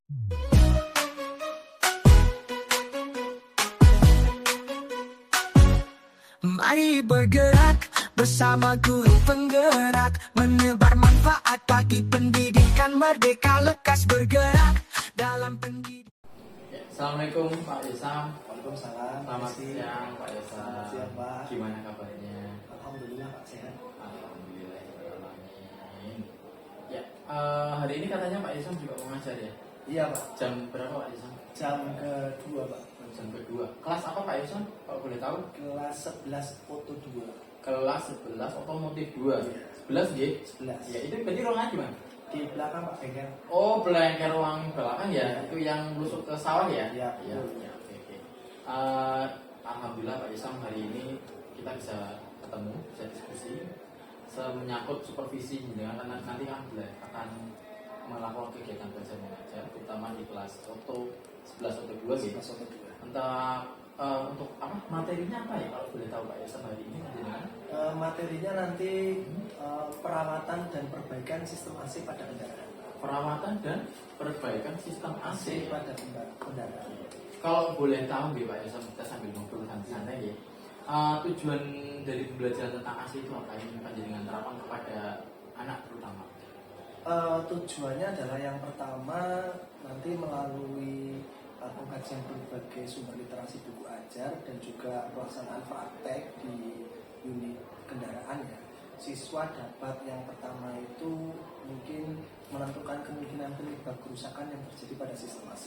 Mari bergerak bersama guru penggerak, menebar manfaat bagi pendidikan merdeka, lekas bergerak dalam pendidikan. Assalamualaikum Pak Yesam. Waalaikumsalam. Selamat siang Pak Yesam. Selamat siang Pak. Gimana kabarnya? Alhamdulillah Pak sehat. Alhamdulillah. Ya, hari ini katanya Pak Yesam juga mau ngajar ya? Iya Pak. Jam berapa Pak Yesam? Jam kedua Pak. Jam kedua. Kelas apa Pak Yesam? Kalau boleh tahu? Kelas 11 foto 2. Kelas 11 otomotif 2. Iya. 11 G? 11. Ya, itu berarti ruangannya gimana? Di belakang Pak bengkel. Oh, bengkel ruang belakang ya? Ya. Itu yang lusuk ke sawah ya? Iya, Ya, betul. ya, oke. Alhamdulillah Pak Yesam, hari ini kita bisa ketemu, bisa diskusi menyangkut supervisi dengan nanti kan akan melakukan kegiatan belajar mengajar, terutama di kelas foto 11 atau 2 gitu. Foto 2. Untuk apa materinya apa ya kalau boleh tahu Pak Yesam hari ini dengan Materinya nanti perawatan dan perbaikan sistem AC pada kendaraan. perawatan dan perbaikan sistem AC. pada kendaraan. Kalau boleh tahu Pak Yesam, kita sambil ngobrol santai ya. Tujuan dari pembelajaran tentang AC itu apa yang panjenengan terapkan kepada anak terutama? Tujuannya adalah yang pertama nanti melalui pengkajian berbagai sumber literasi buku ajar dan juga pelaksanaan praktek di unit kendaraan ya. Siswa dapat yang pertama itu mungkin menentukan kemungkinan penyebab kerusakan yang terjadi pada sistem AC.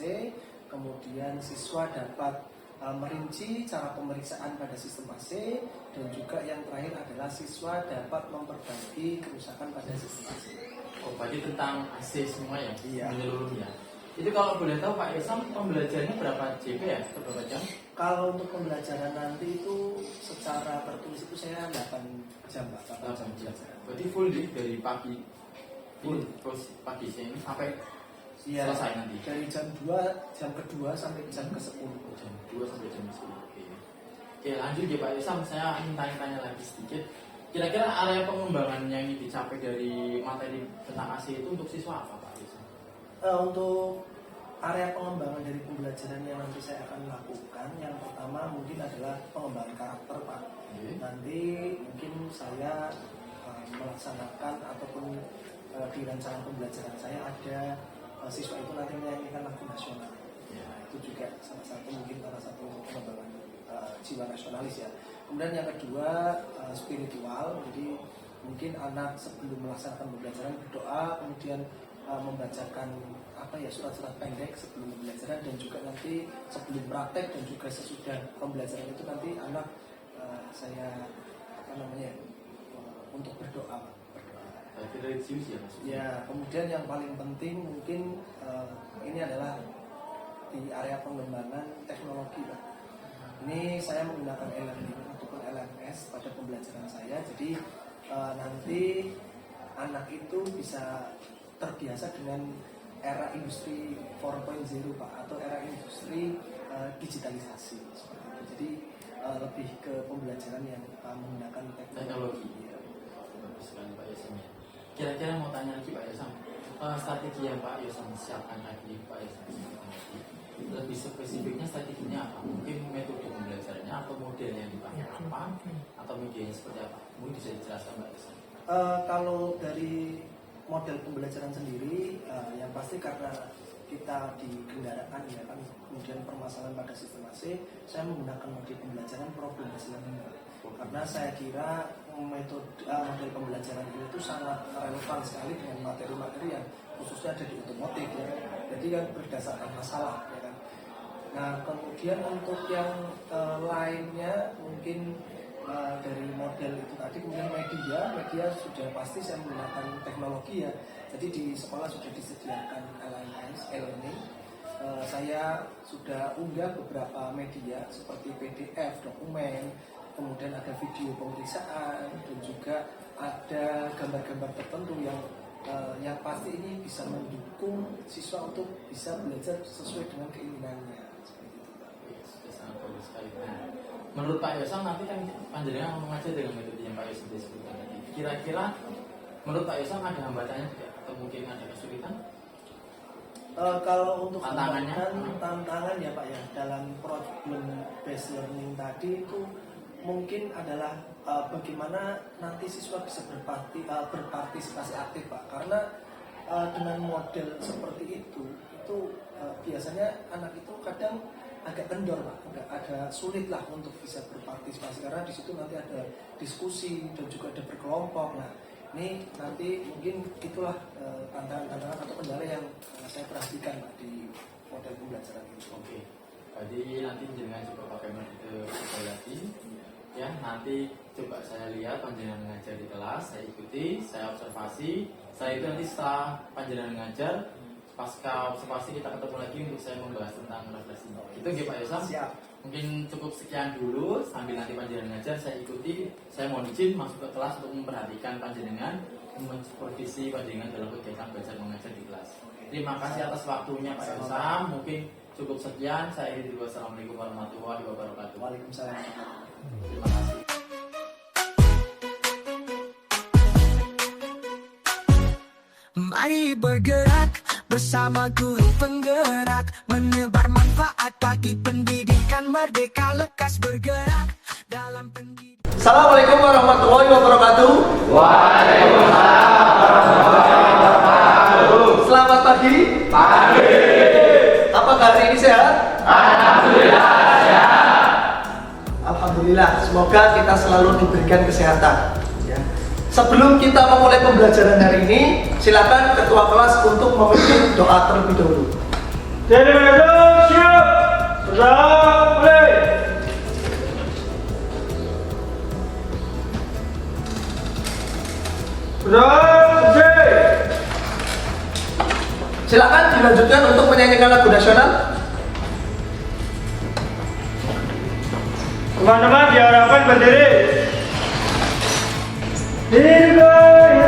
Kemudian siswa dapat merinci cara pemeriksaan pada sistem AC, dan juga yang terakhir adalah siswa dapat memperbaiki kerusakan pada sistem AC. Oh, berarti tentang AC semua ya? Iya. Menyeluruh ya. Itu kalau boleh tahu Pak Yesam, pembelajarannya berapa JP ya? Atau berapa jam? Kalau untuk pembelajaran nanti itu secara tertulis itu saya 8 jam Pak. 8 jam. Berarti full dari pagi full terus pagi siang sampai selesai nanti. Dari jam kedua sampai jam ke-10. Jam 2 sampai jam 10. Oke, lanjut ya Pak Yesam, saya ingin tanya-tanya lagi sedikit. Kira-kira area pengembangan yang ingin dicapai dari materi tentang AC itu untuk siswa apa Pak Yesam? Untuk area pengembangan dari pembelajaran yang nanti saya akan lakukan, yang pertama mungkin adalah pengembangan karakter Pak. Nanti mungkin saya melaksanakan ataupun di rencana pembelajaran saya ada siswa itu nanti menyanyikan lagu nasional. Ya, itu juga salah satu pengembangan jiwa nasionalis ya. Kemudian yang kedua spiritual, jadi mungkin anak sebelum melaksanakan pembelajaran berdoa, kemudian membacakan surat-surat pendek sebelum pembelajaran, dan juga nanti sebelum praktek dan juga sesudah pembelajaran itu nanti anak saya untuk berdoa. Religius ya maksudnya? Ya, kemudian yang paling penting mungkin ini adalah di area pengembangan teknologi Pak. Ini saya menggunakan e-learning ataupun LMS pada pembelajaran saya. Jadi nanti anak itu bisa terbiasa dengan era industri 4.0 Pak, atau era industri digitalisasi seperti itu. Jadi lebih ke pembelajaran yang menggunakan teknologi. Bagus sekali Pak Yesam ya. Kira-kira mau tanya lagi Pak Yesam, strategi yang Pak Yesam siapkan lagi Pak Yesam lebih spesifiknya strateginya apa? Mungkin metode pembelajarannya atau model yang dipakai apa? Atau medianya seperti apa? Mungkin bisa dijelaskan Pak Yesam. Kalau dari model pembelajaran sendiri, yang pasti karena kita di kendaraan ya kan, kemudian permasalahan pada sistem AC, saya menggunakan model pembelajaran problem based learning. Karena saya kira model pembelajaran ini itu sangat relevan sekali dengan materi-materi yang khususnya ada di otomotif ya. Jadi kan berdasarkan masalah ya kan. Nah kemudian untuk yang lainnya mungkin dari model itu tadi, kemudian media sudah pasti saya menggunakan teknologi ya. Jadi di sekolah sudah disediakan LMS, e-learning. Saya sudah unggah beberapa media seperti PDF, dokumen, kemudian ada video pemeriksaan, dan juga ada gambar-gambar tertentu yang pasti ini bisa mendukung siswa untuk bisa belajar sesuai dengan keinginannya. Seperti itu Pak. Sudah sangat bagus sekali. Menurut Pak Yesam nanti kan panjenengan mengajar dengan metode yang Pak Yesam disebutkan tadi. Kira-kira menurut Pak Yesam ada hambatannya tidak? Atau mungkin ada kesulitan? Kalau untuk Tantangannya? tantangan ya Pak ya dalam problem based learning tadi itu mungkin adalah bagaimana nanti siswa bisa berpartisipasi aktif Pak, karena dengan model seperti itu biasanya anak itu kadang agak kendor Pak, agak sulit lah untuk bisa berpartisipasi karena di situ nanti ada diskusi dan juga ada berkelompok. Nah ini nanti mungkin itulah tantangan-tantangan atau kendala yang saya perhatikan Pak di model pembelajaran ini. Oke, jadi nanti jenengan coba pakai metode evaluasi. Ya, nanti coba saya lihat panjenengan mengajar di kelas, saya ikuti, saya observasi. Saya itu nanti setelah panjenengan mengajar, pasca observasi kita ketemu lagi untuk saya membahas tentang refleksi. Itu nggih Pak Yosam? Siap. Mungkin cukup sekian dulu, sambil nanti panjenengan mengajar, saya ikuti. Saya mohon izin masuk ke kelas untuk memperhatikan panjenengan, mensupervisi panjenengan dalam kegiatan belajar mengajar di kelas. Terima kasih atas waktunya Pak Yosam. Mungkin cukup sekian. Saya akhiri dulu. Assalamualaikum warahmatullahi wabarakatuh. Waalaikumsalam. Terima kasih. Mari bergerak bersama guru penggerak, menebar manfaat bagi pendidikan merdeka, lekas bergerak dalam pendidikan. Assalamualaikum warahmatullahi wabarakatuh. Waalaikumsalam warahmatullahi wabarakatuh. Selamat pagi. Pagi. Apakah hari ini sehat? Alhamdulillah sehat. Alhamdulillah. Semoga kita selalu diberikan kesehatan. Ya. Sebelum kita memulai pembelajaran hari ini, silakan ketua kelas untuk memimpin doa terlebih dahulu. Jadi mengajar siap. Sudah mulai. Silakan dilanjutkan untuk menyanyikan lagu nasional. Teman-teman diharapkan berdiri. Hingga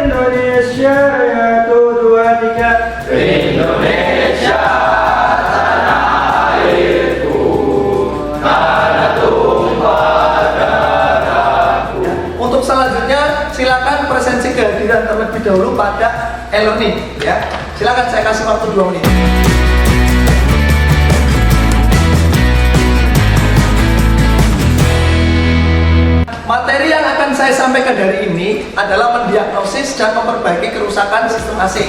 Indonesia 1, 2, 3. Indonesia tanah airku, tanah tumpah darahku. Untuk selanjutnya, silakan presensi kehadiran terlebih dahulu pada e-learning. Ya, silakan saya kasih waktu 2 menit. Materi yang akan saya sampaikan hari ini adalah mendiagnosis dan memperbaiki kerusakan sistem AC.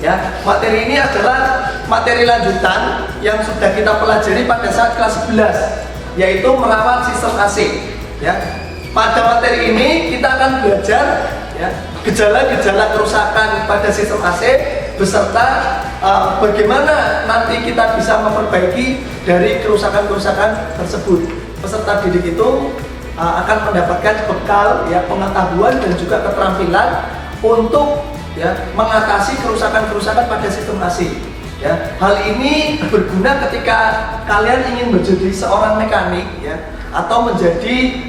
Ya, materi ini adalah materi lanjutan yang sudah kita pelajari pada saat kelas 11, yaitu merawat sistem AC. Ya, pada materi ini kita akan belajar ya, gejala-gejala kerusakan pada sistem AC beserta bagaimana nanti kita bisa memperbaiki dari kerusakan-kerusakan tersebut. Peserta didik itu akan mendapatkan bekal ya, pengetahuan dan juga keterampilan untuk ya, mengatasi kerusakan-kerusakan pada sistem AC. Ya, hal ini berguna ketika kalian ingin menjadi seorang mekanik ya, atau menjadi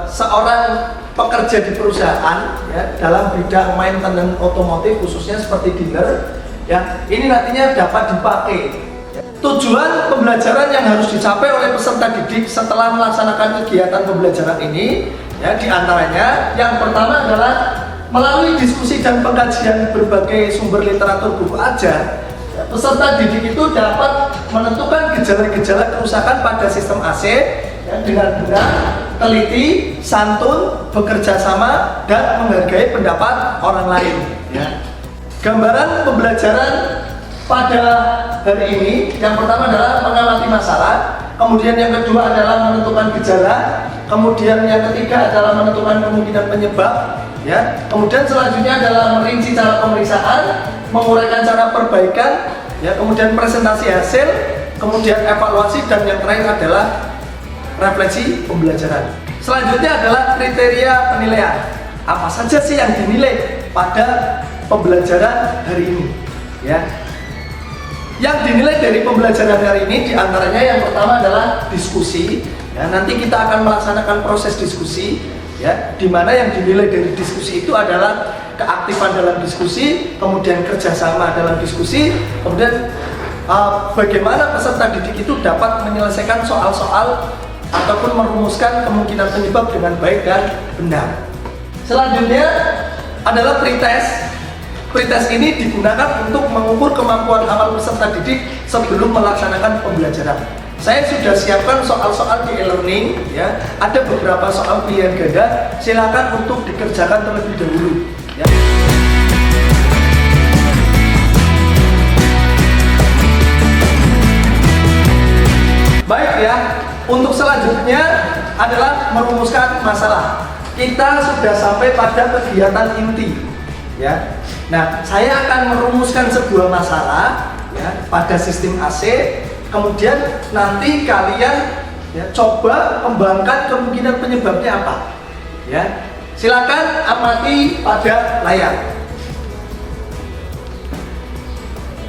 seorang pekerja di perusahaan ya, dalam bidang maintenance otomotif khususnya seperti dealer ya, ini nantinya dapat dipakai. Tujuan pembelajaran yang harus dicapai oleh peserta didik setelah melaksanakan kegiatan pembelajaran ini ya, diantaranya yang pertama adalah melalui diskusi dan pengkajian berbagai sumber literatur buku ajar ya, peserta didik itu dapat menentukan gejala-gejala kerusakan pada sistem AC ya, dengan benar, teliti, santun, bekerja sama, dan menghargai pendapat orang lain ya. Gambaran pembelajaran pada hari ini, yang pertama adalah mengamati masalah, kemudian yang kedua adalah menentukan gejala, kemudian yang ketiga adalah menentukan kemungkinan penyebab, ya. Kemudian selanjutnya adalah merinci cara pemeriksaan, menguraikan cara perbaikan, ya. Kemudian presentasi hasil, kemudian evaluasi, dan yang terakhir adalah refleksi pembelajaran. Selanjutnya adalah kriteria penilaian. Apa saja sih yang dinilai pada pembelajaran hari ini, ya? Yang dinilai dari pembelajaran hari ini diantaranya yang pertama adalah diskusi. Ya, nanti kita akan melaksanakan proses diskusi, ya, di mana yang dinilai dari diskusi itu adalah keaktifan dalam diskusi, kemudian kerjasama dalam diskusi, kemudian bagaimana peserta didik itu dapat menyelesaikan soal-soal ataupun merumuskan kemungkinan penyebab dengan baik dan benar. Selanjutnya adalah pretest. Pretest ini digunakan untuk mengukur kemampuan hafal peserta didik sebelum melaksanakan pembelajaran. Saya sudah siapkan soal-soal di e-learning, ya. Ada beberapa soal pilihan ganda, silakan untuk dikerjakan terlebih dahulu. Ya. Baik ya, untuk selanjutnya adalah merumuskan masalah. Kita sudah sampai pada kegiatan inti, ya. Nah, saya akan merumuskan sebuah masalah ya pada sistem AC. Kemudian nanti kalian ya coba kembangkan kemungkinan penyebabnya apa. Ya. Silakan amati pada layar.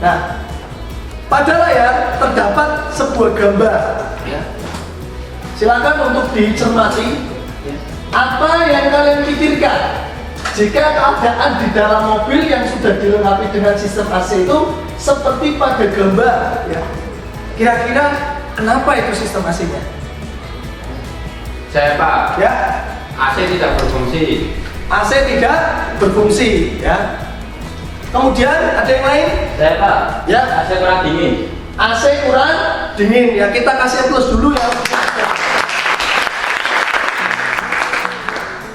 Nah, pada layar terdapat sebuah gambar ya. Silakan untuk dicermati ya. Apa yang kalian pikirkan jika keadaan di dalam mobil yang sudah dilengkapi dengan sistem AC itu seperti pada gambar ya. Kira-kira kenapa itu sistem AC-nya? Saya Pak, Ya, AC tidak berfungsi. AC tidak berfungsi ya. Kemudian ada yang lain? Saya Pak, Ya, AC kurang dingin. AC kurang dingin ya. Kita kasih plus dulu ya.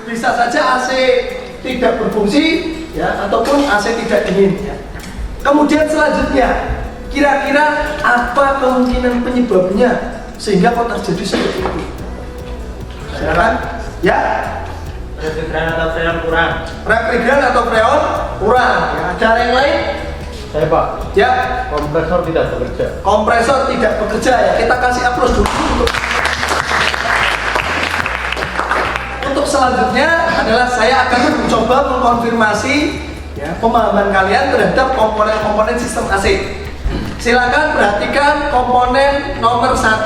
Bisa saja AC tidak berfungsi ya, ataupun AC tidak dingin ya. Kemudian selanjutnya, kira-kira apa kemungkinan penyebabnya sehingga kok terjadi seperti itu? Silakan. Ya, Refrigeran atau freon kurang. refrigeran atau freon kurang. Ya, ada yang lain? Saya Pak, Ya, kompresor tidak bekerja. kompresor tidak bekerja ya. Kita kasih aplaus dulu untuk selanjutnya adalah saya akan mencoba mengkonfirmasi ya, pemahaman kalian terhadap komponen-komponen sistem AC. Silakan perhatikan komponen nomor 1.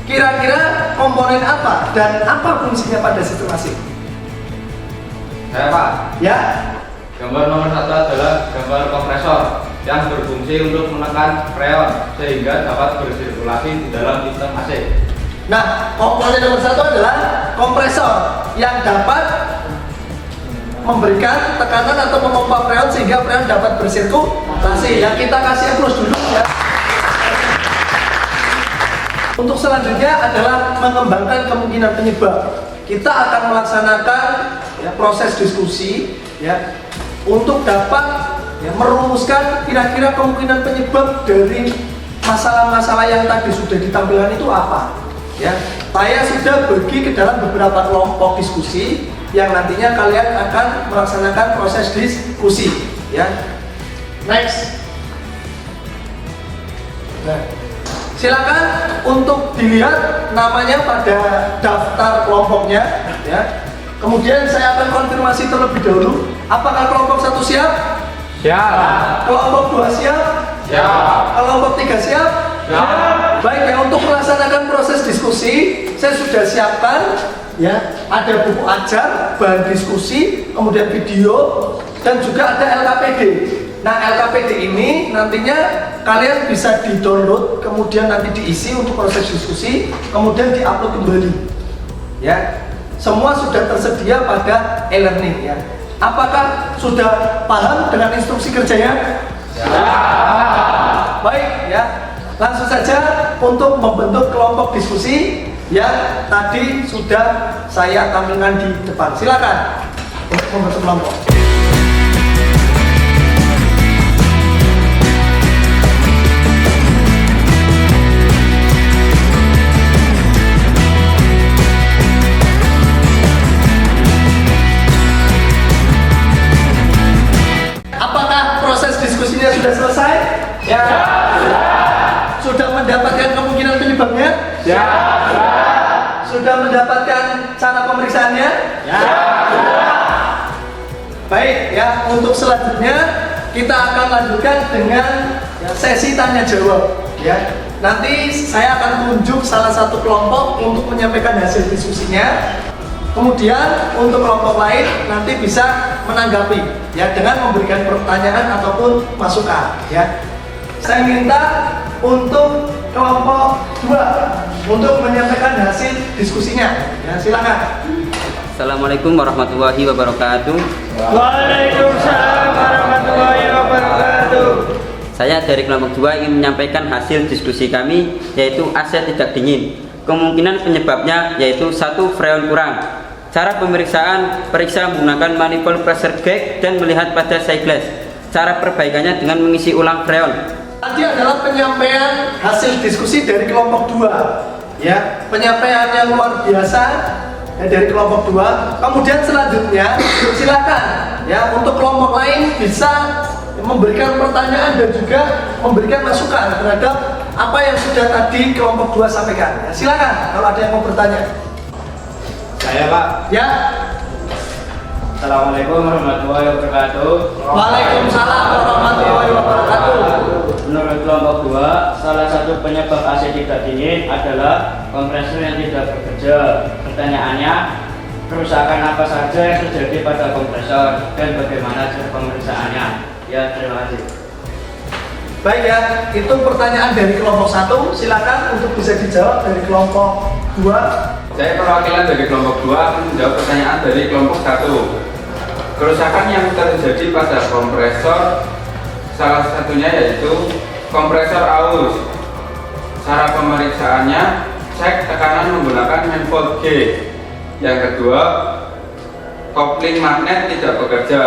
Kira-kira komponen apa dan apa fungsinya pada sistem AC? Saya Pak, Ya, gambar nomor 1 adalah gambar kompresor yang berfungsi untuk menekan freon sehingga dapat bersirkulasi di dalam sistem AC. nah komponen nomor 1 adalah kompresor yang dapat memberikan tekanan atau memompa freon sehingga freon dapat bersirkulasi. Ya, kita kasih aplaus dulu ya. Untuk selanjutnya adalah mengembangkan kemungkinan penyebab. Kita akan melaksanakan ya, proses diskusi ya untuk dapat ya, merumuskan kira-kira kemungkinan penyebab dari masalah-masalah yang tadi sudah ditampilkan itu apa. Ya, saya sudah bagi ke dalam beberapa kelompok diskusi yang nantinya kalian akan melaksanakan proses diskusi. Ya, next. Nah, silakan untuk dilihat namanya pada daftar kelompoknya. Ya, kemudian saya akan konfirmasi terlebih dahulu. Apakah kelompok 1 siap? Siap. Kelompok 2 siap? Siap. Kelompok 3 siap? Siap. Baik ya, untuk melaksanakan proses diskusi saya sudah siapkan ya, ada buku ajar, bahan diskusi, kemudian video dan juga ada LKPD. Nah, LKPD ini nantinya kalian bisa di-download, kemudian nanti diisi untuk proses diskusi, kemudian di-upload kembali. Ya. Semua sudah tersedia pada e-learning ya. Apakah sudah paham dengan instruksi kerjanya? Ya. Baik ya. Langsung saja untuk membentuk kelompok diskusi yang tadi sudah saya tampilkan di depan. Silakan untuk membentuk kelompok. Apakah proses diskusinya sudah selesai? Ya. Sudah mendapatkan kemungkinan penyebabnya? Ya. Sudah mendapatkan cara pemeriksaannya? Ya. Baik ya, untuk selanjutnya kita akan lanjutkan dengan ya, sesi tanya jawab ya. Nanti saya akan tunjuk salah satu kelompok untuk menyampaikan hasil diskusinya. Kemudian untuk kelompok lain nanti bisa menanggapi ya dengan memberikan pertanyaan ataupun masukan ya. Saya minta untuk kelompok 2 untuk menyampaikan hasil diskusinya. Ya, silakan. Assalamualaikum warahmatullahi wabarakatuh. Waalaikumsalam warahmatullahi warahmatullahi wabarakatuh. Saya dari kelompok 2 ingin menyampaikan hasil diskusi kami, yaitu AC tidak dingin. Kemungkinan penyebabnya yaitu 1 freon kurang. Cara pemeriksaan, periksa menggunakan manifold pressure gauge dan melihat pada size. Cara perbaikannya dengan mengisi ulang freon. Tadi adalah penyampaian hasil diskusi dari kelompok 2. Ya, penyampaian yang luar biasa ya, dari kelompok 2. Kemudian selanjutnya silakan ya untuk kelompok lain bisa memberikan pertanyaan dan juga memberikan masukan terhadap apa yang sudah tadi kelompok 2 sampaikan. Ya, silakan kalau ada yang mau bertanya. Saya Pak. Ya. Assalamualaikum warahmatullahi wabarakatuh. Waalaikumsalam warahmatullahi wabarakatuh. Menurut kelompok 2, salah satu penyebab AC tidak dingin adalah kompresor yang tidak bekerja. Pertanyaannya, kerusakan apa saja yang terjadi pada kompresor dan bagaimana cara pemeriksaannya? Ya, terima kasih. Baik ya, itu pertanyaan dari kelompok 1. Silakan untuk bisa dijawab dari kelompok 2. Saya perwakilan dari kelompok 2 akan menjawab pertanyaan dari kelompok 1. Kerusakan yang terjadi pada kompresor salah satunya yaitu kompresor aus. Cara pemeriksaannya, cek tekanan menggunakan manifold gauge. Yang kedua, kopling magnet tidak bekerja.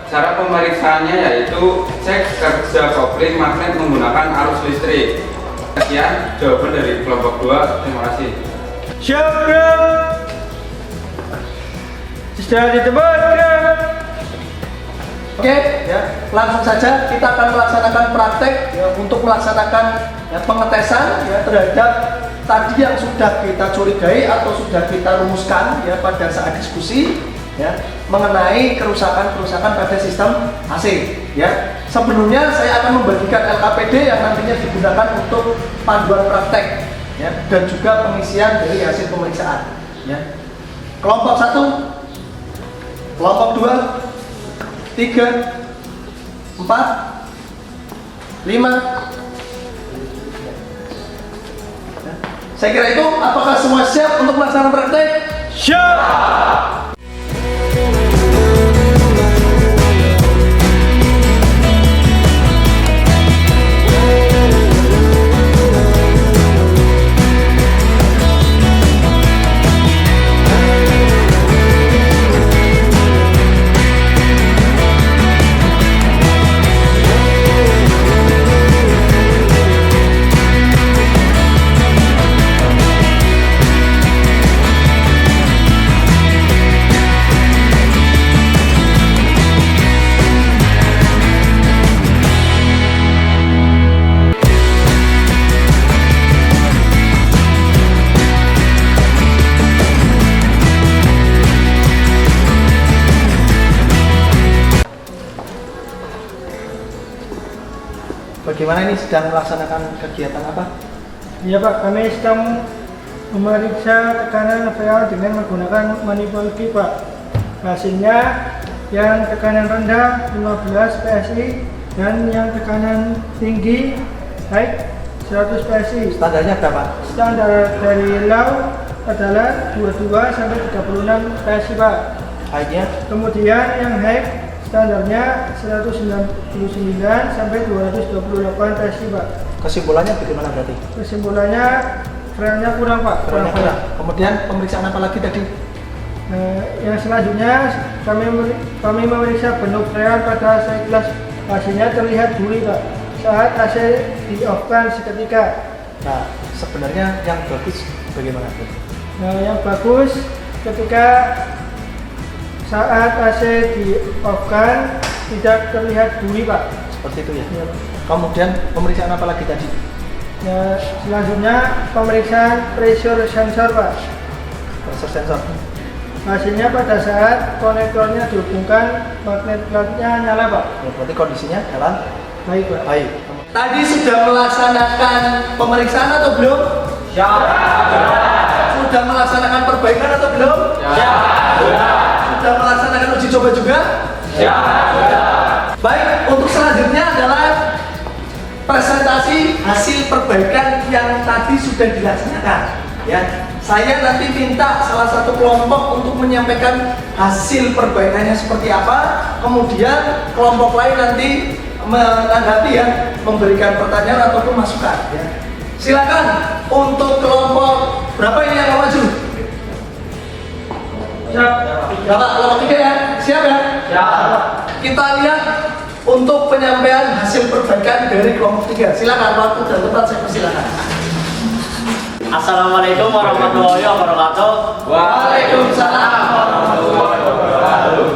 Cara pemeriksaannya yaitu cek kerja kopling magnet menggunakan arus listrik. Sekian jawaban dari kelompok 2. Terima kasih. Syukran. Sudah ditebakkan. Oke, ya, langsung saja kita akan melaksanakan praktek ya, untuk melaksanakan ya, pengetesan ya, terhadap tadi yang sudah kita curigai atau sudah kita rumuskan ya pada saat diskusi ya mengenai kerusakan-kerusakan pada sistem AC ya. Sebelumnya saya akan membagikan LKPD yang nantinya digunakan untuk panduan praktek ya dan juga pengisian dari hasil pemeriksaan ya. Kelompok 1, kelompok 2, 3, 4, 5. Saya kira itu. Apakah semua siap untuk melaksanakan praktek? Siap. Bagaimana ini sedang melaksanakan kegiatan apa? Ya Pak, kami sedang memeriksa tekanan freon dengan menggunakan manifold gauge Pak. Hasilnya yang tekanan rendah 15 PSI dan yang tekanan tinggi naik 100 PSI. Standarnya berapa? Standar dari low adalah 22 sampai 36 PSI Pak. High-nya? Kemudian yang high standarnya 199 sampai 228 PSI Pak. Kesimpulannya bagaimana berarti? Kesimpulannya freonnya kurang Pak. Kurang. Kemudian pemeriksaan apa lagi tadi? Yang selanjutnya kami memeriksa bentuk freon pada size. Hasilnya terlihat gurih Pak saat AC di off-kan seketika. Nah, sebenarnya yang bagus bagaimana? Yang bagus ketika saat AC di off-kan tidak terlihat gurih Pak. Seperti itu ya? Ya, Pak. Kemudian pemeriksaan apa lagi tadi? Ya, selanjutnya pemeriksaan pressure sensor Pak. Pressure sensor. Hasilnya pada saat konektornya dihubungkan magnet plugnya nyala Pak. Ya, berarti kondisinya jalan Baik Pak. baik. Tadi sudah melaksanakan pemeriksaan atau belum? Siap. Sudah melaksanakan perbaikan atau belum? Siap. Sudah melaksanakan uji coba juga? Siap. Baik, untuk selanjutnya adalah presentasi hasil perbaikan yang tadi sudah dilaksanakan. Ya, Saya nanti minta salah satu kelompok untuk menyampaikan hasil perbaikannya seperti apa, kemudian kelompok lain nanti menanggapi ya, memberikan pertanyaan ataupun masukan ya. Silakan untuk kelompok berapa ini yang maju? Siap. Bapak kelompok 3 ya, siap ya? Siap. Kita lihat untuk penyampaian hasil perbaikan dari kelompok 3. Silakan, waktu dan tempat saya persilakan. Assalamualaikum warahmatullahi wabarakatuh. Waalaikumsalam warahmatullahi wabarakatuh.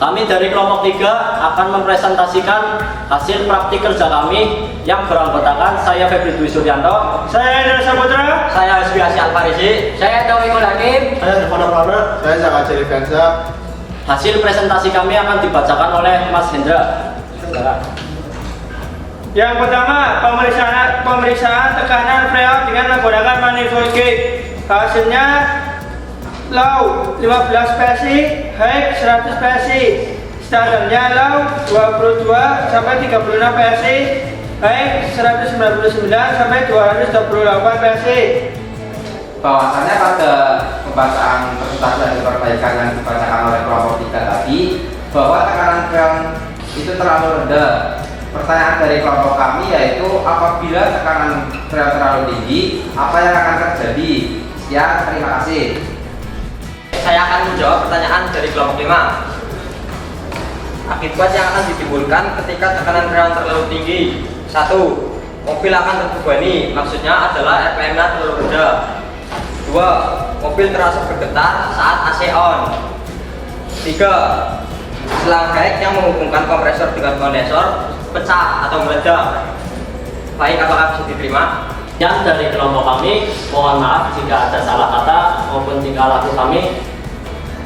Kami dari kelompok 3 akan mempresentasikan hasil praktik kerja kami yang beranggotakan saya Febri Dwi Suryanto, Saya Indra Saputra. saya Hasbiasi Alfarisi, saya Taufikul Hakim, Saya Devona Prana. Saya Saka Cerifansa. Hasil presentasi kami akan dibacakan oleh Mas Hendra. Yang pertama, pemeriksaan tekanan freon dengan menggunakan manifold gauge. Hasilnya low 15 PSI, high 100 PSI. Standarnya low 22 sampai 36 PSI, high 199 sampai 228 PSI. Bahwasannya pada pembacaan presentasi hasil perbaikan yang dibacakan oleh kelompok 3 tadi, bahwa tekanan freon itu terlalu rendah. Pertanyaan dari kelompok kami yaitu apabila tekanan freon terlalu tinggi, apa yang akan terjadi? Sekian, terima kasih. Saya akan menjawab pertanyaan dari kelompok 5. Akibat yang akan ditimbulkan ketika tekanan freon terlalu tinggi. 1. Mobil akan terbebani, maksudnya adalah RPM-nya terlalu rendah. 2. Mobil terasa bergetar saat AC on. 3. Selang baik yang menghubungkan kompresor dengan kondensor pecah atau meledak. Baik, apakah bisa diterima? Yang dari kelompok kami, mohon maaf jika ada salah kata maupun tingkah laku kami.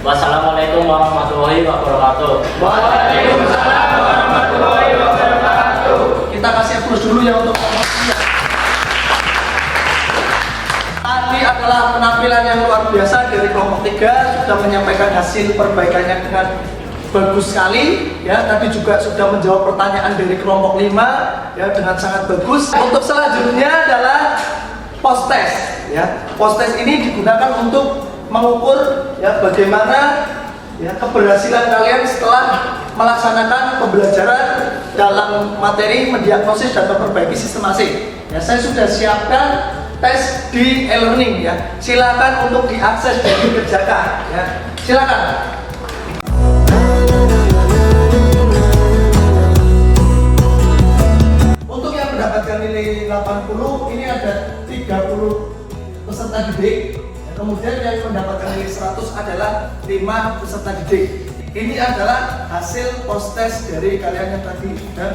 Wassalamualaikum warahmatullahi wabarakatuh. Waalaikumsalam warahmatullahi wabarakatuh. Kita kasih aplaus dulu ya untuk kelompok 3. Tadi adalah penampilan yang luar biasa dari kelompok 3, sudah menyampaikan hasil perbaikannya dengan bagus sekali ya. Tadi juga sudah menjawab pertanyaan dari kelompok 5 ya dengan sangat bagus. Untuk selanjutnya adalah post test ya. Post test ini digunakan untuk mengukur ya bagaimana ya keberhasilan kalian setelah melaksanakan pembelajaran dalam materi mendiagnosis dan memperbaiki sistem AC. Ya, saya sudah siapkan tes di e-learning ya. Silakan untuk diakses dan dikerjakan ya. Silakan. Untuk yang mendapatkan nilai 80 ini ada 30 peserta didik. Kemudian yang mendapatkan nilai 100 adalah 5 peserta didik. Ini adalah hasil post test dari kalian yang tadi sudah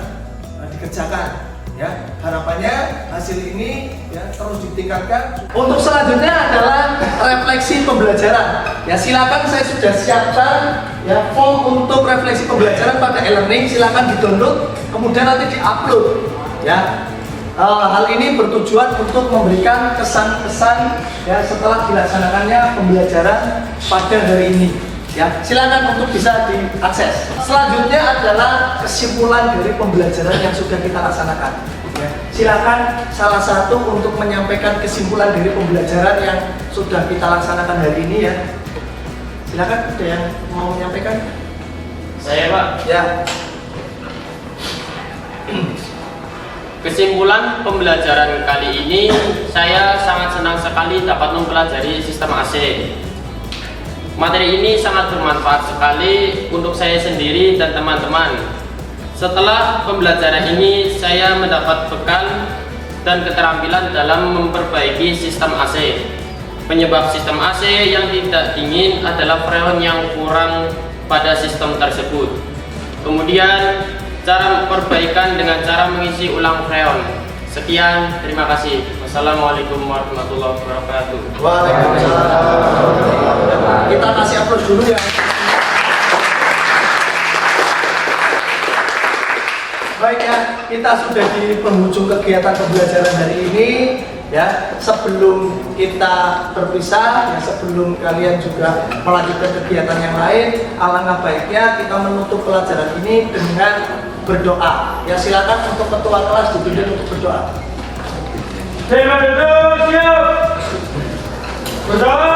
dikerjakan. Ya, harapannya hasil ini ya terus ditingkatkan. Untuk selanjutnya adalah refleksi pembelajaran. Ya, silakan saya sudah siapkan ya form untuk refleksi pembelajaran pada e-learning. Silakan di-download, kemudian nanti di-upload. Ya. Hal ini bertujuan untuk memberikan kesan-kesan ya setelah dilaksanakannya pembelajaran pada hari ini. Ya, silakan untuk bisa diakses. Selanjutnya adalah kesimpulan dari pembelajaran yang sudah kita laksanakan. Ya, silakan salah satu untuk menyampaikan kesimpulan dari pembelajaran yang sudah kita laksanakan hari ini ya. Silakan, ada yang mau menyampaikan? Saya, Pak. Ya. Kesimpulan pembelajaran kali ini, saya sangat senang sekali dapat mempelajari sistem AC. Materi ini sangat bermanfaat sekali untuk saya sendiri dan teman-teman. Setelah pembelajaran ini, saya mendapat bekal dan keterampilan dalam memperbaiki sistem AC. Penyebab sistem AC yang tidak dingin adalah freon yang kurang pada sistem tersebut. Kemudian, cara perbaikan dengan cara mengisi ulang freon. Sekian, terima kasih. Wassalamualaikum warahmatullahi wabarakatuh. Waalaikumsalam. Kita kasih aplaus dulu ya. Baik ya, kita sudah di penghujung kegiatan pembelajaran hari ini ya. Sebelum kita berpisah ya, sebelum kalian juga melanjutkan kegiatan yang lain, alangkah baiknya kita menutup pelajaran ini dengan berdoa. Ya, silakan untuk ketua kelas dipimpin untuk berdoa. Terima kasih. Berdoa.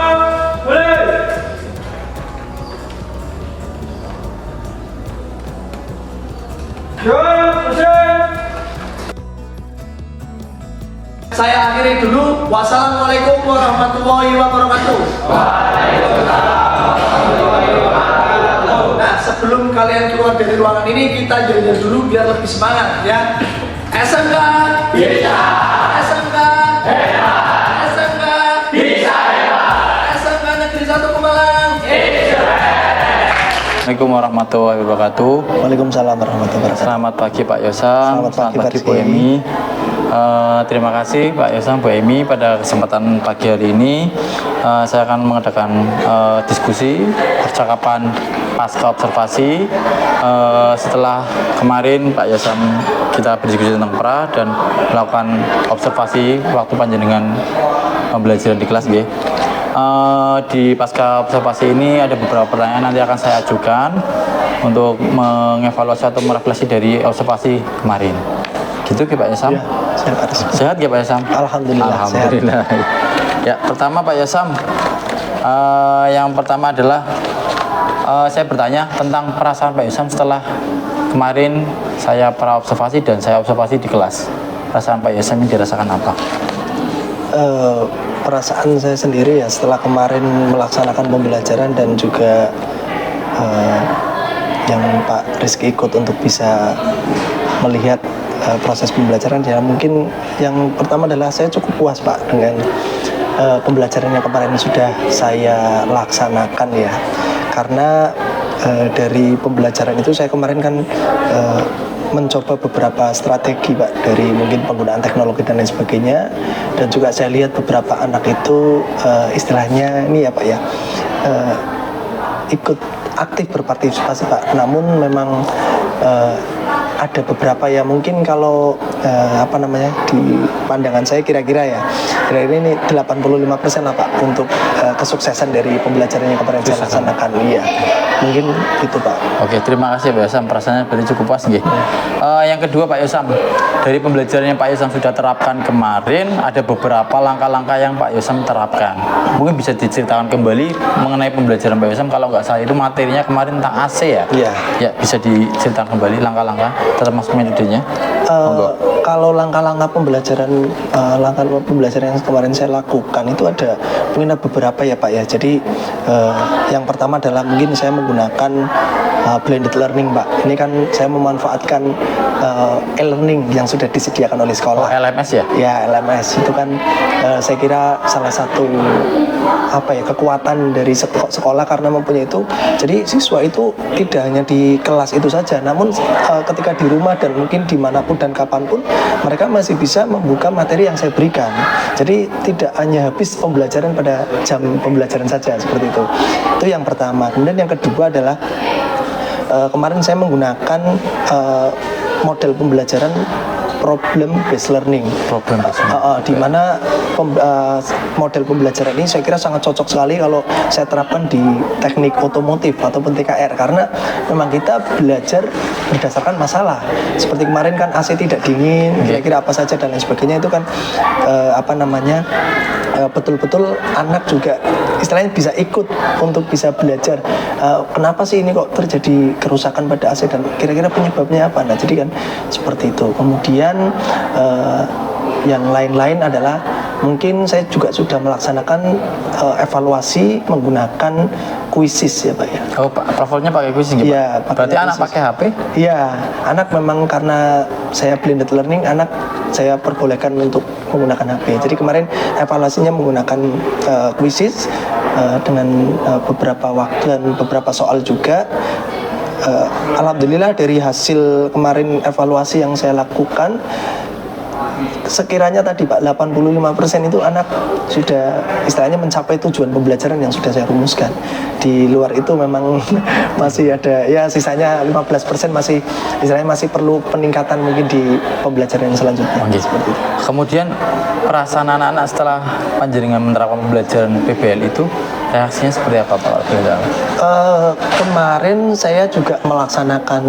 Saya akhiri dulu. Wassalamualaikum warahmatullahi wabarakatuh. Nah, sebelum kalian keluar dari ruangan ini, kita jalan dulu biar lebih semangat ya. SMK bisa, SMK hebat, SMK bisa hebat, SMK Negeri 1 Pemalang. Assalamualaikum warahmatullahi wabarakatuh. Waalaikumsalam warahmatullahi wabarakatuh. Selamat pagi Pak Yosam, Selamat pagi, Bu Emi. Terima kasih Pak Yosam, Bu Emi, pada kesempatan pagi hari ini saya akan mengadakan diskusi percakapan pasca observasi setelah kemarin Pak Yosam kita berdiskusi tentang pra dan melakukan observasi waktu panjenengan pembelajaran di kelas G. Di pasca observasi ini ada beberapa pertanyaan nanti akan saya ajukan untuk mengevaluasi atau merefleksi dari observasi kemarin. Gitu ya Pak Yosam? Ya, sehat ya Pak Yosam? Alhamdulillah. Alhamdulillah. Ya, pertama Pak Yosam, yang pertama adalah saya bertanya tentang perasaan Pak Yosam setelah kemarin saya pra observasi dan saya observasi di kelas. Perasaan Pak Yosam ini dirasakan apa? Perasaan saya sendiri ya setelah kemarin melaksanakan pembelajaran dan juga yang Pak Rizky ikut untuk bisa melihat proses pembelajaran ya, mungkin yang pertama adalah saya cukup puas Pak dengan pembelajaran yang kemarin sudah saya laksanakan ya, karena dari pembelajaran itu saya kemarin kan mencoba beberapa strategi Pak, dari mungkin penggunaan teknologi dan lain sebagainya, dan juga saya lihat beberapa anak itu istilahnya ini ya Pak ya, ikut aktif berpartisipasi Pak, namun memang ada beberapa ya mungkin kalau di pandangan saya kira-kira ini 85% lah Pak untuk kesuksesan dari pembelajaran yang kemarin saya laksanakan. Iya, mungkin itu Pak. Oke, terima kasih Pak Yosam, perasaannya berarti cukup puas nggih. Yang kedua Pak Yosam, dari pembelajaran yang Pak Yosam sudah terapkan kemarin, ada beberapa langkah-langkah yang Pak Yosam terapkan. Mungkin bisa diceritakan kembali mengenai pembelajaran Pak Yosam, kalau nggak salah itu materinya kemarin tentang AC ya? Iya. Ya, bisa diceritakan kembali langkah-langkah termasuk metodenya. Kalau langkah-langkah pembelajaran yang kemarin saya lakukan itu ada mungkin beberapa ya Pak ya. Jadi yang pertama adalah mungkin saya menggunakan blended learning Pak. Ini kan saya memanfaatkan e-learning yang sudah disediakan oleh sekolah. LMS ya? Ya, LMS itu kan saya kira salah satu kekuatan dari sekolah karena mempunyai itu. Jadi siswa itu tidak hanya di kelas itu saja, namun ketika di rumah dan mungkin dimanapun dan kapanpun mereka masih bisa membuka materi yang saya berikan. Jadi tidak hanya habis pembelajaran pada jam pembelajaran saja, seperti itu. Itu yang pertama. Kemudian yang kedua adalah kemarin saya menggunakan model pembelajaran problem based learning. Di mana model pembelajaran ini saya kira sangat cocok sekali kalau saya terapkan di teknik otomotif ataupun TKR, karena memang kita belajar berdasarkan masalah. Seperti kemarin kan AC tidak dingin, kira-kira apa saja dan lain sebagainya, itu kan betul-betul anak juga istilahnya bisa ikut untuk bisa belajar kenapa sih ini kok terjadi kerusakan pada AC dan kira-kira penyebabnya apa. Nah, jadi kan seperti itu. Kemudian yang lain-lain adalah mungkin saya juga sudah melaksanakan evaluasi menggunakan quizzes ya Pak ya. Oh, levelnya pakai quizzes gitu? Iya. Berarti anak pakai HP? Iya, anak memang karena saya blended learning, anak saya perbolehkan untuk menggunakan HP. Jadi kemarin evaluasinya menggunakan quizzes dengan beberapa waktu dan beberapa soal juga. Alhamdulillah dari hasil kemarin evaluasi yang saya lakukan, sekiranya tadi Pak 85% itu anak sudah istilahnya mencapai tujuan pembelajaran yang sudah saya rumuskan. Di luar itu memang masih ada ya sisanya 15% masih istilahnya masih perlu peningkatan mungkin di pembelajaran yang selanjutnya. Seperti itu. Kemudian perasaan anak-anak setelah panjenengan menerapkan pembelajaran PBL itu reaksinya seperti apa Pak? Kemarin saya juga melaksanakan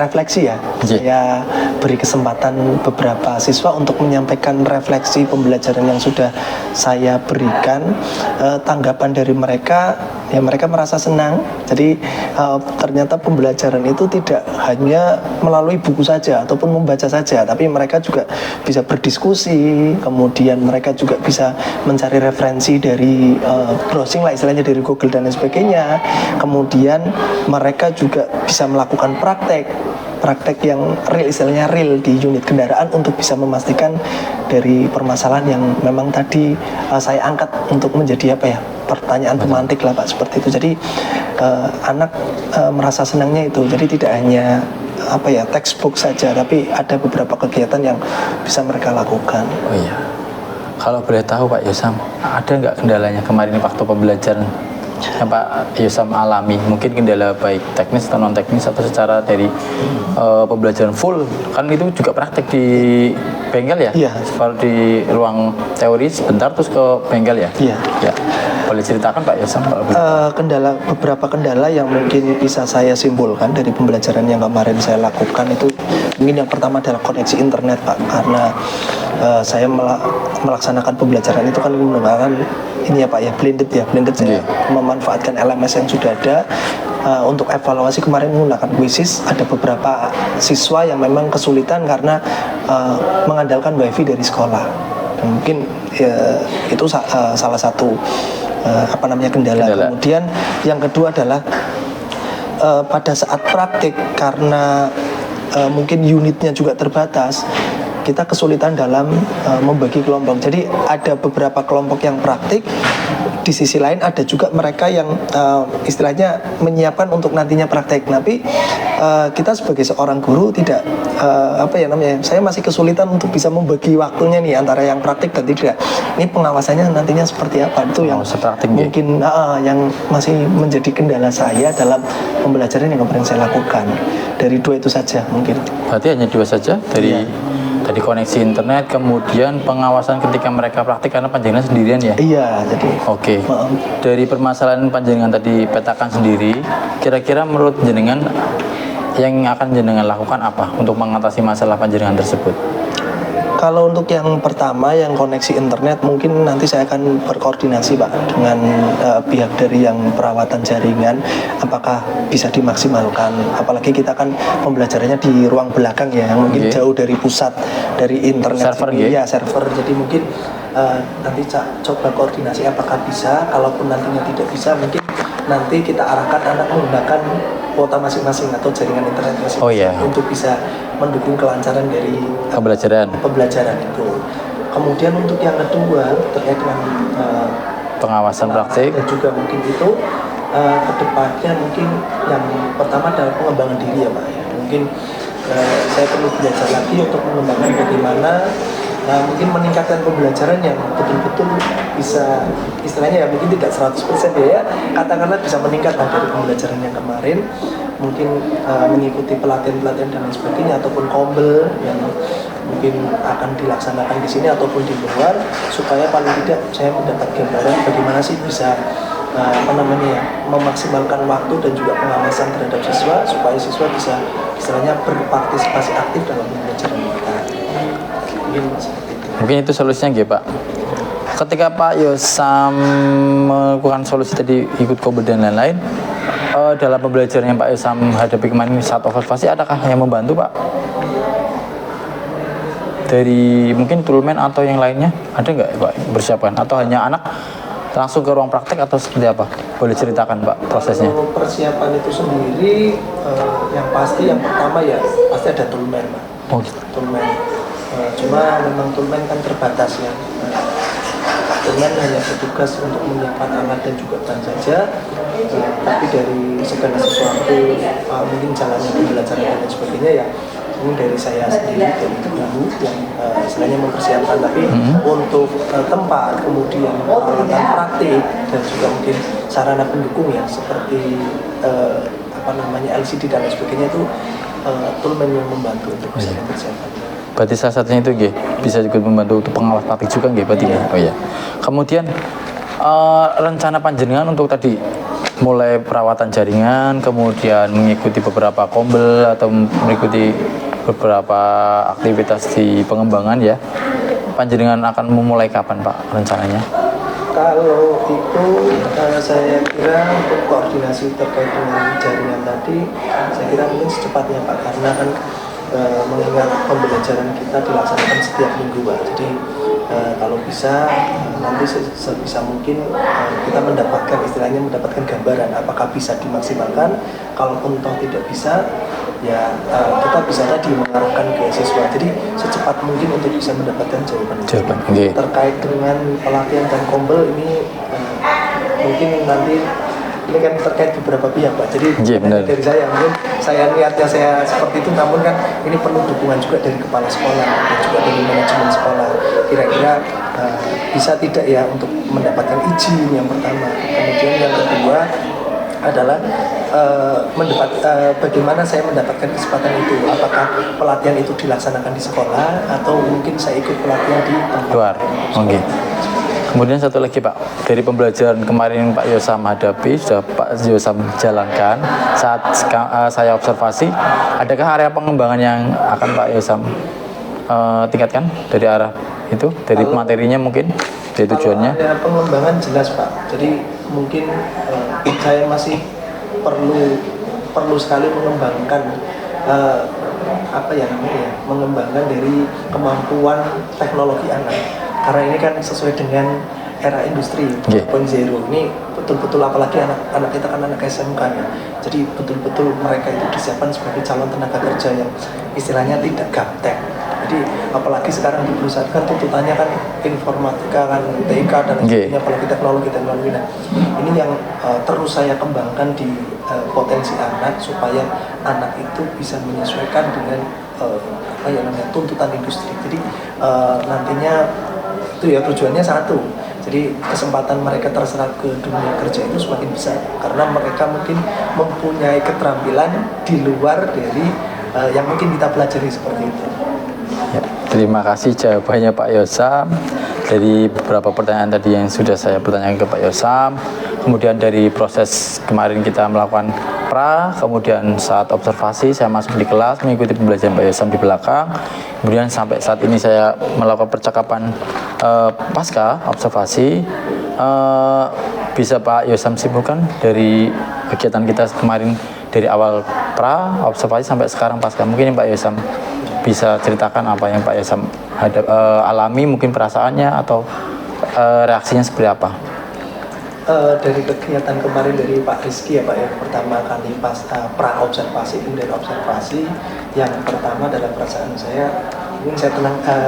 refleksi ya. Saya beri kesempatan beberapa siswa untuk menyampaikan refleksi pembelajaran yang sudah saya berikan. Tanggapan dari mereka, ya mereka merasa senang. Jadi ternyata pembelajaran itu tidak hanya melalui buku saja ataupun membaca saja, tapi mereka juga bisa berdiskusi. Kemudian mereka juga bisa mencari referensi dari browsing lah istilahnya, dari Google dan lain sebagainya. Kemudian mereka juga bisa melakukan praktek yang real, istilahnya real di unit kendaraan untuk bisa memastikan dari permasalahan yang memang tadi saya angkat untuk menjadi pertanyaan pemantik lah Pak, seperti itu. Jadi anak merasa senangnya itu. Jadi tidak hanya textbook saja, tapi ada beberapa kegiatan yang bisa mereka lakukan. Oh iya. Kalau boleh tahu Pak Yosam, ada nggak kendalanya kemarin waktu pembelajaran yang Pak Yosam alami? Mungkin kendala baik teknis atau non teknis, atau secara dari pembelajaran full, kan itu juga praktek di bengkel ya? Iya. Seperti di ruang teori sebentar terus ke bengkel ya? Iya. Ya. Boleh ceritakan Pak Yosam? Beberapa kendala yang mungkin bisa saya simpulkan dari pembelajaran yang kemarin saya lakukan itu, mungkin yang pertama adalah koneksi internet Pak, karena saya melaksanakan pembelajaran itu kan menggunakan ini ya Pak ya, blended saya memanfaatkan LMS yang sudah ada. Untuk evaluasi kemarin menggunakan Quizzes, ada beberapa siswa yang memang kesulitan karena mengandalkan wifi dari sekolah. Dan mungkin itu salah satu kendala. Kemudian yang kedua adalah pada saat praktik, karena mungkin unitnya juga terbatas, kita kesulitan dalam membagi kelompok. Jadi ada beberapa kelompok yang praktik, di sisi lain ada juga mereka yang istilahnya menyiapkan untuk nantinya praktek. Tapi kita sebagai seorang guru tidak saya masih kesulitan untuk bisa membagi waktunya nih antara yang praktik dan tidak. Ini pengawasannya nantinya seperti apa, itu yang mungkin yang masih menjadi kendala saya dalam pembelajaran yang kemarin saya lakukan. Dari dua itu saja mungkin. Berarti hanya dua saja dari tadi koneksi internet, kemudian pengawasan ketika mereka praktik karena panjenengan sendirian ya? Iya, jadi oke. Dari permasalahan panjenengan tadi petakan sendiri, kira-kira menurut jenengan yang akan jenengan lakukan apa untuk mengatasi masalah panjenengan tersebut? Kalau untuk yang pertama, yang koneksi internet, mungkin nanti saya akan berkoordinasi Pak dengan pihak dari yang perawatan jaringan, apakah bisa dimaksimalkan. Apalagi kita kan pembelajarannya di ruang belakang ya, yang mungkin jauh dari pusat, dari internet. Server ya, server. Jadi mungkin nanti coba koordinasi apakah bisa. Kalaupun nantinya tidak bisa, mungkin nanti kita arahkan anak menggunakan kuota masing-masing atau jaringan internet masing-masing untuk bisa mendukung kelancaran dari pembelajaran itu. Kemudian untuk yang kedua terkait dengan pengawasan praktik dan juga mungkin itu kedepannya mungkin yang pertama adalah pengembangan diri ya Pak ya. Mungkin saya perlu belajar lagi untuk mengembangkan bagaimana mungkin meningkatkan pembelajaran yang betul-betul bisa, istilahnya ya mungkin tidak 100% ya, katakanlah bisa meningkat dari pembelajaran yang kemarin, mungkin mengikuti pelatihan-pelatihan dan lain sebagainya, ataupun kombel yang mungkin akan dilaksanakan di sini ataupun di luar, supaya paling tidak saya mendapat gambaran bagaimana sih bisa memaksimalkan waktu dan juga pengawasan terhadap siswa, supaya siswa bisa istilahnya berpartisipasi aktif dalam pembelajaran kita. Mungkin itu solusinya gitu Pak. Ketika Pak Yosam melakukan solusi tadi, ikut kombel dan lain-lain, dalam pembelajaran yang Pak Yosam hadapi kemarin saat observasi, adakah yang membantu Pak? Dari mungkin toolman atau yang lainnya, ada nggak Pak persiapan? Atau hanya anak langsung ke ruang praktek atau seperti apa? Boleh ceritakan Pak prosesnya? Kalau persiapan itu sendiri, yang pasti yang pertama ya pasti ada toolman Pak. Oh gitu. Toolman. Cuma memang toolman kan terbatas ya. Toolman hanya bertugas untuk menyiapkan alat dan juga ban saja. Tapi dari segala sesuatu, mungkin jalannya pembelajaran dan lain sebagainya ya, ini dari saya sendiri, dari guru yang istilahnya mempersiapkan. Tapi untuk tempat, kemudian peralatan praktik dan juga mungkin sarana pendukung ya, seperti LCD dan lain sebagainya, itu toolman yang membantu untuk bisa mempersiapkan. Berarti salah satunya itu bisa juga membantu untuk pengawas praktik juga berarti ya. Oh ya. Kemudian rencana panjenengan untuk tadi mulai perawatan jaringan, kemudian mengikuti beberapa kombel atau mengikuti beberapa aktivitas di pengembangan ya, panjenengan akan memulai kapan Pak rencananya? Kalau itu saya kira untuk koordinasi terkait dengan jaringan tadi, saya kira mungkin secepatnya Pak, karena kan mengingat pembelajaran kita dilaksanakan setiap minggu Pak. Jadi kalau bisa nanti sebisa mungkin kita mendapatkan istilahnya mendapatkan gambaran apakah bisa dimaksimalkan. Kalaupun toh tidak bisa, ya kita bisa tadi mengarahkan ke siswa. Jadi secepat mungkin untuk bisa mendapatkan jawaban. Okay. Terkait dengan pelatihan dan kombel ini mungkin nanti ini kan terkait beberapa pihak Pak. Jadi dari saya mungkin niatnya saya seperti itu, namun kan ini perlu dukungan juga dari kepala sekolah dan juga dari manajemen sekolah. Kira-kira bisa tidak ya untuk mendapatkan izin yang pertama. Kemudian yang kedua adalah bagaimana saya mendapatkan kesempatan itu. Apakah pelatihan itu dilaksanakan di sekolah atau mungkin saya ikut pelatihan di luar. Oke. Kemudian satu lagi Pak, dari pembelajaran kemarin Pak Yosam hadapi, sudah Pak Yosam jalankan, saat saya observasi, adakah area pengembangan yang akan Pak Yosam tingkatkan dari arah itu, dari materinya mungkin, dari tujuannya? Area pengembangan jelas Pak, jadi mungkin saya masih perlu sekali mengembangkan mengembangkan dari kemampuan teknologi anak. Karena ini kan sesuai dengan era industri 4.0. Ini betul-betul apalagi anak-anak kita kan anak SMK ya. Jadi betul-betul mereka itu disiapkan sebagai calon tenaga kerja yang istilahnya tidak gaptek. Jadi apalagi sekarang di perusahaan kan tuntutannya kan informatika kan TIK dan sebagainya, apalagi teknologi. Nah, ini yang terus saya kembangkan di potensi anak supaya anak itu bisa menyesuaikan dengan tuntutan industri. Jadi nantinya itu ya tujuannya satu, jadi kesempatan mereka terserap ke dunia kerja itu semakin besar karena mereka mungkin mempunyai keterampilan di luar dari yang mungkin kita pelajari seperti itu. Ya, terima kasih jawabannya Pak Yosam. Dari beberapa pertanyaan tadi yang sudah saya bertanyakan ke Pak Yosam, kemudian dari proses kemarin kita melakukan pra, kemudian saat observasi saya masuk di kelas mengikuti pembelajaran Pak Yosam di belakang, kemudian sampai saat ini saya melakukan percakapan pasca observasi. Bisa Pak Yosam simpulkan dari kegiatan kita kemarin dari awal pra, observasi sampai sekarang pasca, mungkin Pak Yosam bisa ceritakan apa yang Pak Yosam alami, mungkin perasaannya atau reaksinya seperti apa? Dari kegiatan kemarin dari Pak Rizky ya Pak ya, pertama kali pas pra observasi kemudian observasi, yang pertama dalam perasaan saya mungkin saya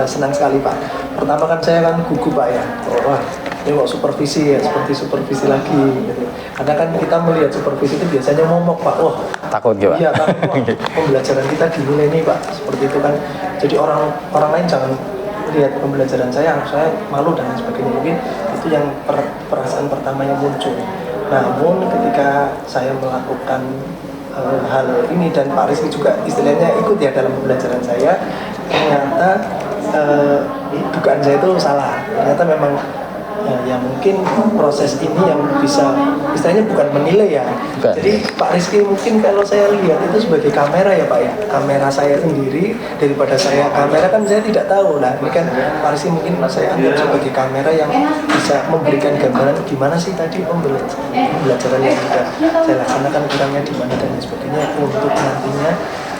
senang sekali Pak. Pertama kan saya kan gugup Pak ya, wah ini kok supervisi ya, seperti supervisi lagi gitu. Karena kan kita melihat supervisi itu biasanya momok Pak, wah takut gitu Pak? Iya kan, pembelajaran kita dinilai nih Pak, seperti itu kan. Jadi orang lain jangan lihat pembelajaran saya malu dan lain sebagainya. Mungkin itu yang perasaan pertama yang muncul. Namun ketika saya melakukan hal ini dan Pak Rizky juga istilahnya ikut ya dalam pembelajaran saya, ternyata dugaan saya itu salah. Ternyata memang ya mungkin proses ini yang bisa istilahnya bukan menilai ya. Jadi Pak Rizky mungkin kalau saya lihat itu sebagai kamera ya Pak ya, kamera saya sendiri, daripada saya kamera kan saya tidak tahu. Nah ini kan Pak Rizky mungkin saya anggap sebagai kamera yang bisa memberikan gambaran gimana sih tadi pembelajaran yang sudah saya laksanakan kurangnya di mana dan sebagainya, untuk nantinya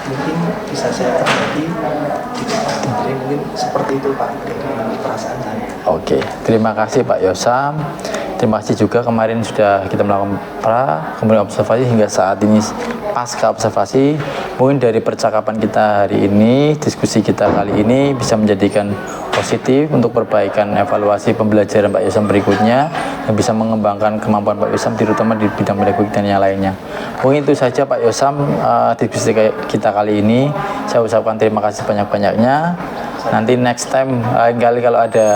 mungkin bisa saya perbaiki. Jadi mungkin seperti itu Pak dari perasaan saya. Oke, terima kasih Pak Yosam. Terima kasih juga kemarin sudah kita melakukan pra, kemudian observasi hingga saat ini pasca observasi. Mungkin dari percakapan kita hari ini, diskusi kita kali ini bisa menjadikan positif untuk perbaikan evaluasi pembelajaran Pak Yosam berikutnya, dan bisa mengembangkan kemampuan Pak Yosam terutama di bidang pedagogik dan yang lainnya. Mungkin itu saja Pak Yosam diskusi kita kali ini. Saya ucapkan terima kasih banyak-banyaknya. Nanti next time lain kali kalau ada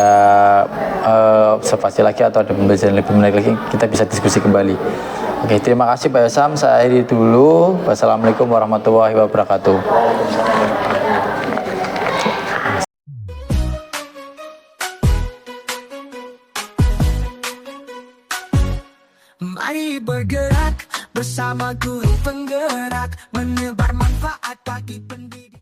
observasi lagi atau ada pembelajaran lebih menarik lagi, kita bisa diskusi kembali. Oke, terima kasih Pak Yosam. Saya akhiri dulu. Wassalamualaikum warahmatullahi wabarakatuh. Mari bergerak bersama guru penggerak, menebar manfaat bagi pendidikan.